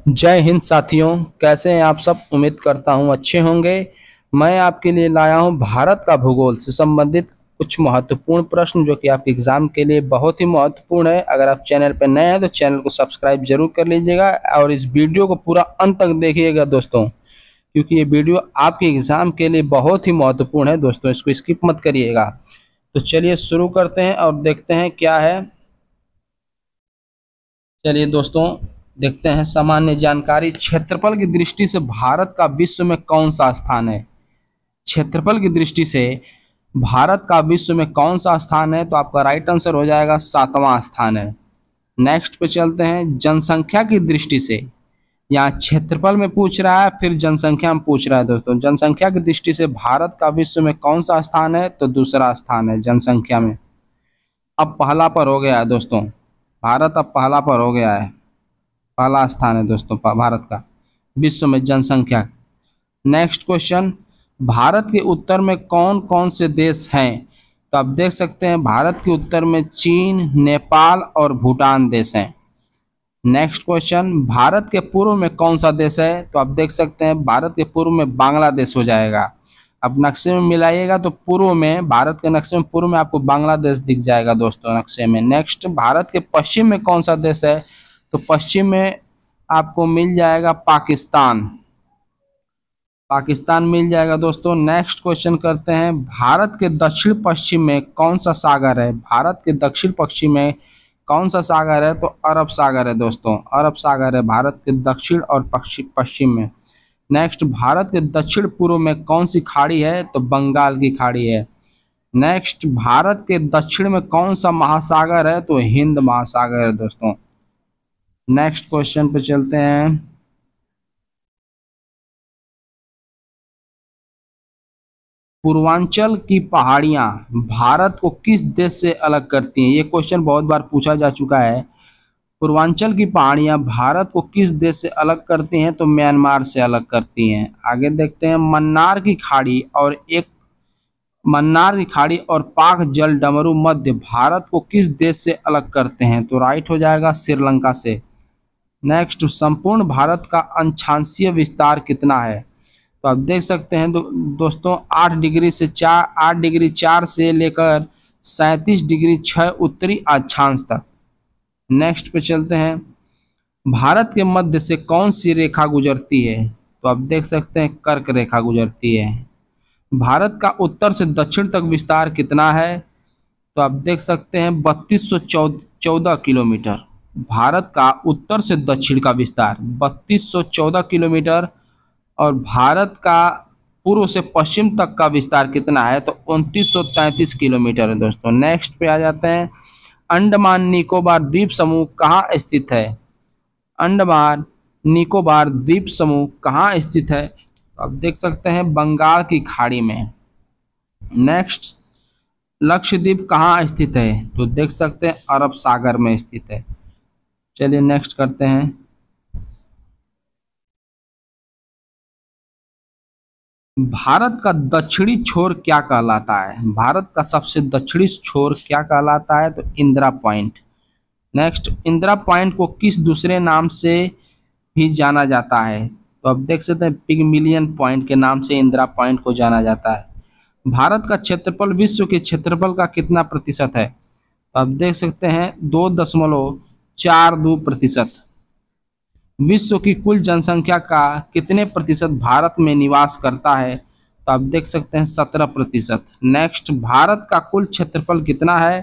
जय हिंद साथियों, कैसे हैं आप सब। उम्मीद करता हूं अच्छे होंगे। मैं आपके लिए लाया हूं भारत का भूगोल से संबंधित कुछ महत्वपूर्ण प्रश्न जो कि आपके एग्जाम के लिए बहुत ही महत्वपूर्ण है। अगर आप चैनल पर नए हैं तो चैनल को सब्सक्राइब जरूर कर लीजिएगा और इस वीडियो को पूरा अंत तक देखिएगा दोस्तों, क्योंकि ये वीडियो आपके एग्जाम के लिए बहुत ही महत्वपूर्ण है दोस्तों। इसको स्किप मत करिएगा। तो चलिए शुरू करते हैं और देखते हैं क्या है। चलिए दोस्तों देखते हैं सामान्य जानकारी। क्षेत्रफल की दृष्टि से भारत का विश्व में कौन सा स्थान है। क्षेत्रफल की दृष्टि से भारत का विश्व में कौन सा स्थान है, तो आपका राइट आंसर हो जाएगा 7वां स्थान है। नेक्स्ट पे चलते हैं। जनसंख्या की दृष्टि से, यहाँ क्षेत्रफल में पूछ रहा है फिर जनसंख्या में पूछ रहा है दोस्तों। जनसंख्या की दृष्टि से भारत का विश्व में कौन सा स्थान है, तो दूसरा स्थान है जनसंख्या में। अब पहला पर हो गया है दोस्तों, भारत अब पहला पर हो गया है। पहला स्थान है दोस्तों भारत का विश्व में जनसंख्या। नेक्स्ट क्वेश्चन, भारत के उत्तर में कौन कौन से देश हैं, तो आप देख सकते हैं भारत के उत्तर में चीन, नेपाल और भूटान देश हैं। नेक्स्ट क्वेश्चन, भारत के पूर्व में कौन सा देश है, तो आप देख सकते हैं भारत के पूर्व में बांग्लादेश हो जाएगा। अब नक्शे में मिलाइएगा तो पूर्व में, भारत के नक्शे में पूर्व में आपको बांग्लादेश दिख जाएगा दोस्तों नक्शे में। नेक्स्ट, भारत के पश्चिम में कौन सा देश है, तो पश्चिम में आपको मिल जाएगा पाकिस्तान। पाकिस्तान मिल जाएगा दोस्तों। नेक्स्ट क्वेश्चन करते हैं, भारत के दक्षिण पश्चिम में कौन सा सागर है। भारत के दक्षिण पश्चिम में कौन सा सागर है, तो अरब सागर है दोस्तों। अरब सागर है भारत के दक्षिण और पश्चिम में। नेक्स्ट, भारत के दक्षिण पूर्व में कौन सी खाड़ी है, तो बंगाल की खाड़ी है। नेक्स्ट, भारत के दक्षिण में कौन सा महासागर है, तो हिंद महासागर है दोस्तों। नेक्स्ट क्वेश्चन पे चलते हैं। पूर्वांचल की पहाड़ियां भारत को किस देश से अलग करती हैं। ये क्वेश्चन बहुत बार पूछा जा चुका है। पूर्वांचल की पहाड़ियां भारत को किस देश से अलग करती हैं, तो म्यांमार से अलग करती हैं। आगे देखते हैं, मन्नार की खाड़ी और पाक जल डमरू मध्य भारत को किस देश से अलग करते हैं, तो राइट हो जाएगा श्रीलंका से। नेक्स्ट, संपूर्ण भारत का अक्षांशीय विस्तार कितना है, तो आप देख सकते हैं दोस्तों 8 डिग्री 4 से लेकर 37 डिग्री 6 उत्तरी अक्षांश तक। नेक्स्ट पे चलते हैं, भारत के मध्य से कौन सी रेखा गुजरती है, तो आप देख सकते हैं कर्क रेखा गुजरती है। भारत का उत्तर से दक्षिण तक विस्तार कितना है, तो आप देख सकते हैं 3214 किलोमीटर। भारत का उत्तर से दक्षिण का विस्तार 3214 किलोमीटर। और भारत का पूर्व से पश्चिम तक का विस्तार कितना है, तो 2933 किलोमीटर है दोस्तों। नेक्स्ट पे आ जाते हैं, अंडमान निकोबार द्वीप समूह कहाँ स्थित है। अंडमान निकोबार द्वीप समूह कहाँ स्थित है, तो आप देख सकते हैं बंगाल की खाड़ी में। नेक्स्ट, लक्षद्वीप कहाँ स्थित है, तो देख सकते हैं अरब सागर में स्थित है। चलिए नेक्स्ट करते हैं, भारत का दक्षिणी छोर क्या कहलाता है। भारत का सबसे दक्षिणी छोर क्या कहलाता है, तो Indira point. Next, Indira point को किस दूसरे नाम से भी जाना जाता है, तो आप देख सकते हैं पिगमिलियन पॉइंट के नाम से इंदिरा पॉइंट को जाना जाता है। भारत का क्षेत्रफल विश्व के क्षेत्रफल का कितना प्रतिशत है, तो आप देख सकते हैं 2.42%। विश्व की कुल जनसंख्या का कितने प्रतिशत भारत में निवास करता है, तो आप देख सकते हैं 17%। नेक्स्ट, भारत का कुल क्षेत्रफल कितना है,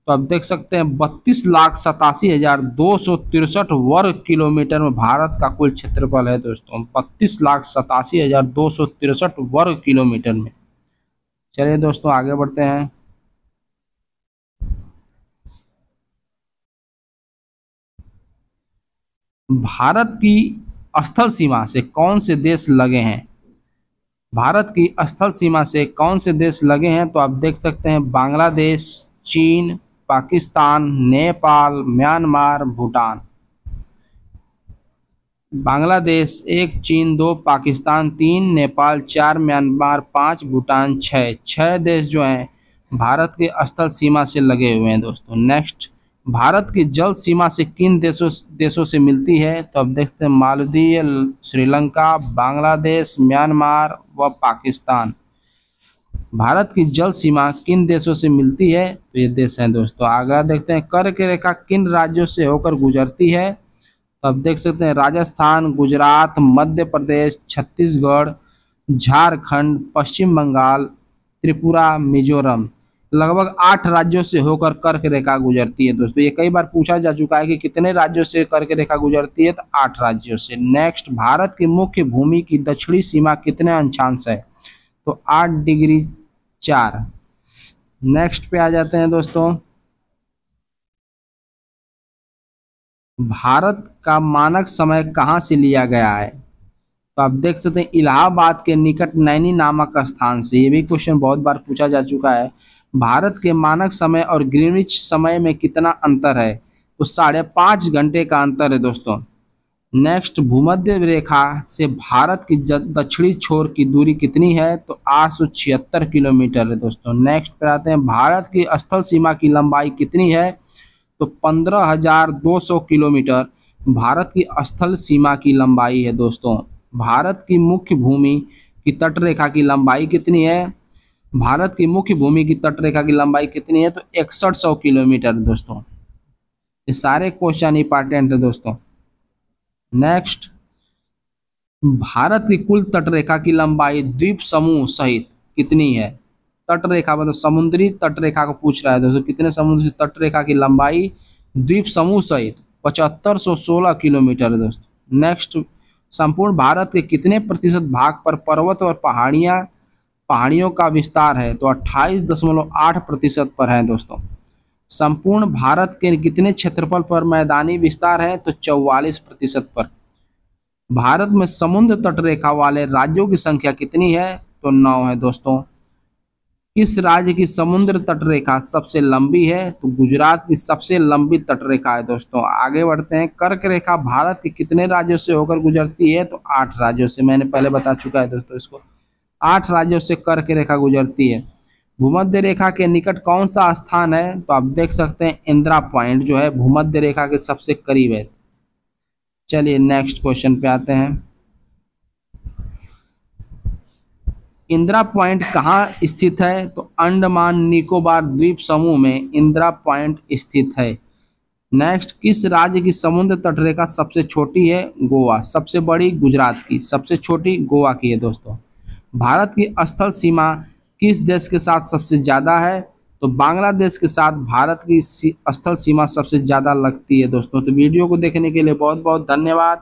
तो आप देख सकते हैं 32,87,263 वर्ग किलोमीटर में भारत का कुल क्षेत्रफल है दोस्तों। 32,87,263 वर्ग किलोमीटर में। चलिए दोस्तों आगे बढ़ते हैं। भारत की स्थल सीमा से कौन से देश लगे हैं। भारत की स्थल सीमा से कौन से देश लगे हैं, तो आप देख सकते हैं बांग्लादेश, चीन, पाकिस्तान, नेपाल, म्यांमार, भूटान। बांग्लादेश 1, चीन 2, पाकिस्तान 3, नेपाल 4, म्यांमार 5, भूटान 6 देश जो हैं भारत के स्थल सीमा से लगे हुए हैं दोस्तों। नेक्स्ट, भारत की जल सीमा से किन देशों से मिलती है? तो अब देखते हैं मालदीव, श्रीलंका, बांग्लादेश, म्यांमार व पाकिस्तान। भारत की जल सीमा किन देशों से मिलती है? तो ये देश हैं दोस्तों। अगला देखते हैं कर्क रेखा किन राज्यों से होकर गुजरती है? तो अब देख सकते हैं राजस्थान, गुजरात, मध्य प्रदेश, छत्तीसगढ़, झारखंड, पश्चिम बंगाल, त्रिपुरा, मिजोरम। लगभग 8 राज्यों से होकर कर्क रेखा गुजरती है दोस्तों। ये कई बार पूछा जा चुका है कि कितने राज्यों से कर्क रेखा गुजरती है, तो 8 राज्यों से। नेक्स्ट, भारत की मुख्य भूमि की दक्षिणी सीमा कितने अंशांश है? तो 8 डिग्री 4। नेक्स्ट पे आ जाते हैं दोस्तों, भारत का मानक समय कहाँ से लिया गया है? तो आप देख सकते हैं इलाहाबाद के निकट नैनी नामक स्थान से। ये भी क्वेश्चन बहुत बार पूछा जा चुका है। भारत के मानक समय और ग्रीनिच समय में कितना अंतर है? तो 5.5 घंटे का अंतर है दोस्तों। नेक्स्ट, भूमध्य रेखा से भारत की दक्षिणी छोर की दूरी कितनी है? तो 876 किलोमीटर है दोस्तों। नेक्स्ट पर आते हैं, भारत की स्थल सीमा की लंबाई कितनी है? तो 15,200 किलोमीटर भारत की स्थल सीमा की लंबाई है दोस्तों। भारत की मुख्य भूमि की तटरेखा की लंबाई कितनी है? भारत की मुख्य भूमि की तटरेखा की लंबाई कितनी है? तो 6100 किलोमीटर दोस्तों। ये सारे क्वेश्चन इंपॉर्टेंट है दोस्तों। नेक्स्ट, भारत की कुल तटरेखा की लंबाई द्वीप समूह सहित कितनी है? तटरेखा मतलब समुद्री तटरेखा को पूछ रहा है दोस्तों। कितने समुद्री तटरेखा की लंबाई द्वीप समूह सहित? 7516 किलोमीटर है दोस्तों। नेक्स्ट, संपूर्ण भारत के कितने प्रतिशत भाग पर पर्वत और पहाड़ियों का विस्तार है? तो 28.8% पर है दोस्तों। संपूर्ण भारत के कितने क्षेत्रफल पर मैदानी विस्तार है? तो 44% पर। भारत में समुद्र तटरेखा वाले राज्यों की संख्या कितनी है? तो 9 है दोस्तों। किस राज्य की समुद्र तटरेखा सबसे लंबी है? तो गुजरात की सबसे लंबी तटरेखा है दोस्तों। आगे बढ़ते हैं, कर्क रेखा भारत के कितने राज्यों से होकर गुजरती है? तो 8 राज्यों से। मैंने पहले बता चुका है दोस्तों इसको। 8 राज्यों से कर्क रेखा गुजरती है। भूमध्य रेखा के निकट कौन सा स्थान है? तो आप देख सकते हैं इंदिरा पॉइंट जो है भूमध्य रेखा के सबसे करीब है। चलिए नेक्स्ट क्वेश्चन पे आते हैं। इंदिरा पॉइंट कहाँ स्थित है? तो अंडमान निकोबार द्वीप समूह में इंदिरा पॉइंट स्थित है। नेक्स्ट, किस राज्य की समुद्र तटरेखा सबसे छोटी है? गोवा। सबसे बड़ी गुजरात की, सबसे छोटी गोवा की है दोस्तों। भारत की स्थल सीमा किस देश के साथ सबसे ज़्यादा है? तो बांग्लादेश के साथ भारत की स्थल सीमा सबसे ज़्यादा लगती है दोस्तों। तो वीडियो को देखने के लिए बहुत बहुत धन्यवाद।